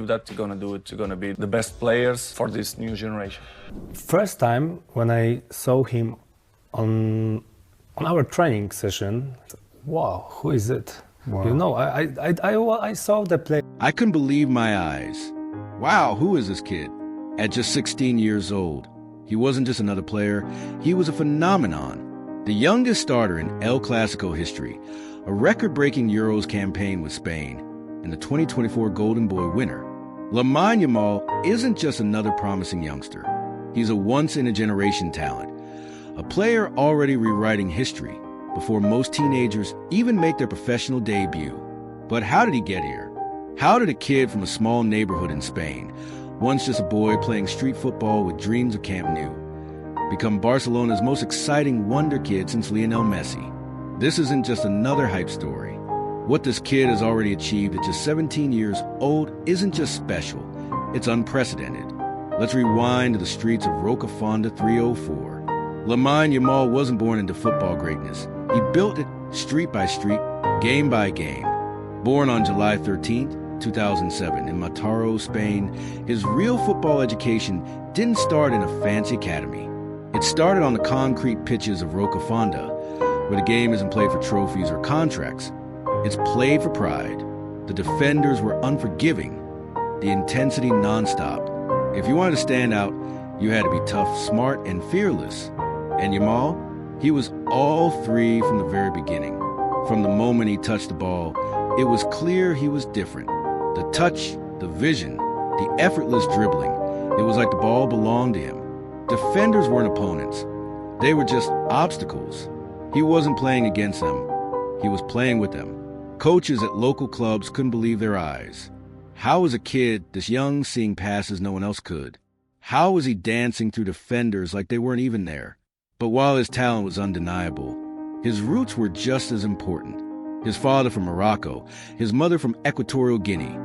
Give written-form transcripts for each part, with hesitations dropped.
believe that they're gonna do it. They're gonna be the best players for this new generation. First time when I saw him on our training session, wow, who is it? Wow. You know, I saw the play. I couldn't believe my eyes. Wow, who is this kid? At just 16 years old, he wasn't just another player, he was a phenomenon. The youngest starter in El Clasico history, a record-breaking Euros campaign with Spain, and the 2024 Golden Boy winner. Lamine Yamal isn't just another promising youngster. He's a once-in-a-generation talent, a player already rewriting history before most teenagers even make their professional debut. But how did he get here? How did a kid from a small neighborhood in Spain, once just a boy playing street football with dreams of Camp Nou, become Barcelona's most exciting wonder kid since Lionel Messi? This isn't just another hype story. What this kid has already achieved at just 17 years old isn't just special, it's unprecedented. Let's rewind to the streets of Rocafonda 304. Lamine Yamal wasn't born into football greatness. He built it street by street, game by game. Born on July 13th, 2007 in Mataró, Spain, his real football education didn't start in a fancy academy. It started on the concrete pitches of Rocafonda, where the game isn't played for trophies or contracts. It's played for pride. The defenders were unforgiving, the intensity nonstop. If you wanted to stand out, you had to be tough, smart, and fearless. And Yamal, he was all three from the very beginning. From the moment he touched the ball, it was clear he was different. The touch, the vision, the effortless dribbling. It was like the ball belonged to him. Defenders weren't opponents. They were just obstacles. He wasn't playing against them. He was playing with them. Coaches at local clubs couldn't believe their eyes. How was a kid this young seeing passes no one else could? How was he dancing through defenders like they weren't even there? But while his talent was undeniable, his roots were just as important. His father from Morocco, his mother from Equatorial Guinea.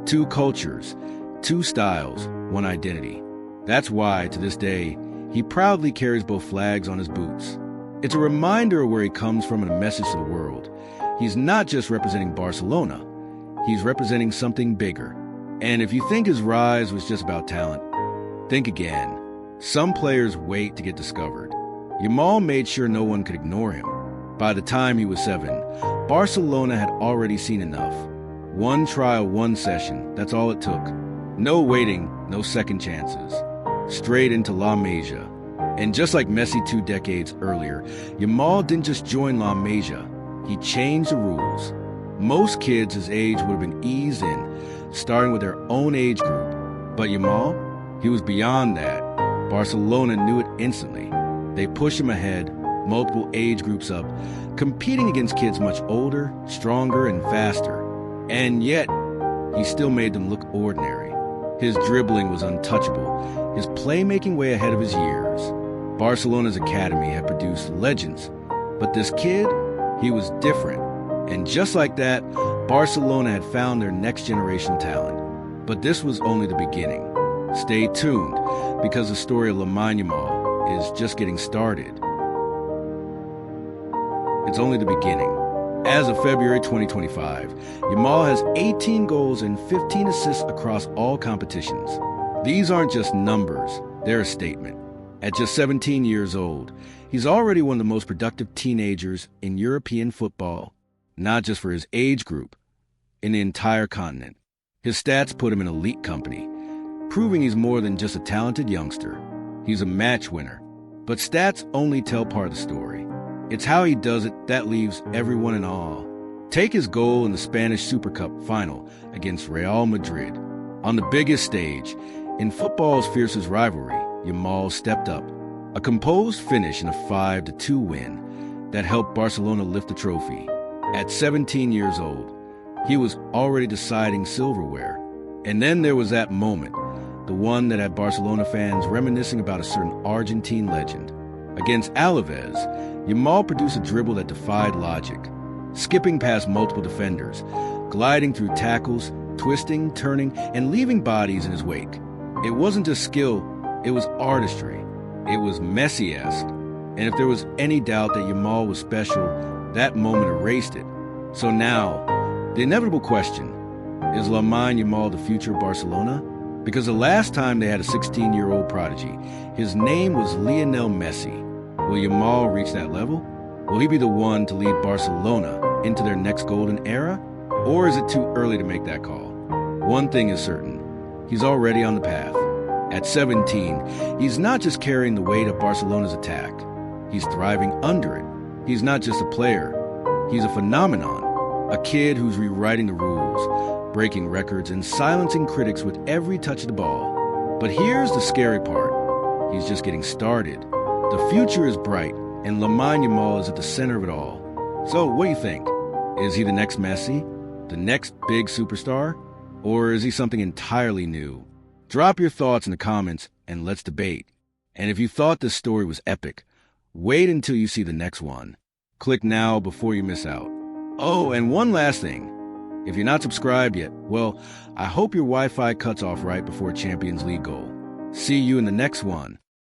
Two cultures, two styles, one identity. That's why, to this day, he proudly carries both flags on his boots. It's a reminder of where he comes from and a message to the world. He's not just representing Barcelona, he's representing something bigger. And if you think his rise was just about talent, think again. Some players wait to get discovered. Yamal made sure no one could ignore him. By the time he was 7, Barcelona had already seen enough. One trial, one session, that's all it took. No waiting, no second chances. Straight into La Masia. And just like Messi 2 decades earlier, Yamal didn't just join La Masia, he changed the rules. Most kids his age would have been eased in, starting with their own age group. But Yamal, he was beyond that. Barcelona knew it instantly. They pushed him ahead, multiple age groups up, competing against kids much older, stronger, and faster. And yet, he still made them look ordinary. His dribbling was untouchable, his playmaking way ahead of his years. Barcelona's academy had produced legends, but this kid, he was different. And just like that, Barcelona had found their next generation talent. But this was only the beginning. Stay tuned, because the story of Lamine Yamal is just getting started. It's only the beginning. As of February 2025, Yamal has 18 goals and 15 assists across all competitions. These aren't just numbers, they're a statement. At just 17 years old, he's already one of the most productive teenagers in European football, not just for his age group, in the entire continent. His stats put him in elite company, proving he's more than just a talented youngster. He's a match winner. But stats only tell part of the story. It's how he does it that leaves everyone in awe. Take his goal in the Spanish Super Cup final against Real Madrid. On the biggest stage, in football's fiercest rivalry, Yamal stepped up. A composed finish in a 5-2 win that helped Barcelona lift the trophy. At 17 years old, he was already deciding silverware. And then there was that moment, the one that had Barcelona fans reminiscing about a certain Argentine legend. Against Alaves, Yamal produced a dribble that defied logic, skipping past multiple defenders, gliding through tackles, twisting, turning, and leaving bodies in his wake. It wasn't just skill, it was artistry. It was Messi-esque. And if there was any doubt that Yamal was special, that moment erased it. So now, the inevitable question, Is Lamine Yamal the future of Barcelona? Because the last time they had a 16-year-old prodigy, his name was Lionel Messi. Will Yamal reach that level? Will he be the one to lead Barcelona into their next golden era? Or is it too early to make that call? One thing is certain. He's already on the path. At 17, he's not just carrying the weight of Barcelona's attack. He's thriving under it. He's not just a player. He's a phenomenon. A kid who's rewriting the rules, breaking records, and silencing critics with every touch of the ball. But here's the scary part. He's just getting started. The future is bright, and Lamine Yamal is at the center of it all. So, what do you think? Is he the next Messi? The next big superstar? Or is he something entirely new? Drop your thoughts in the comments and let's debate. And if you thought this story was epic, wait until you see the next one. Click now before you miss out. Oh, and one last thing. If you're not subscribed yet, well, I hope your Wi-Fi cuts off right before Champions League goal. See you in the next one.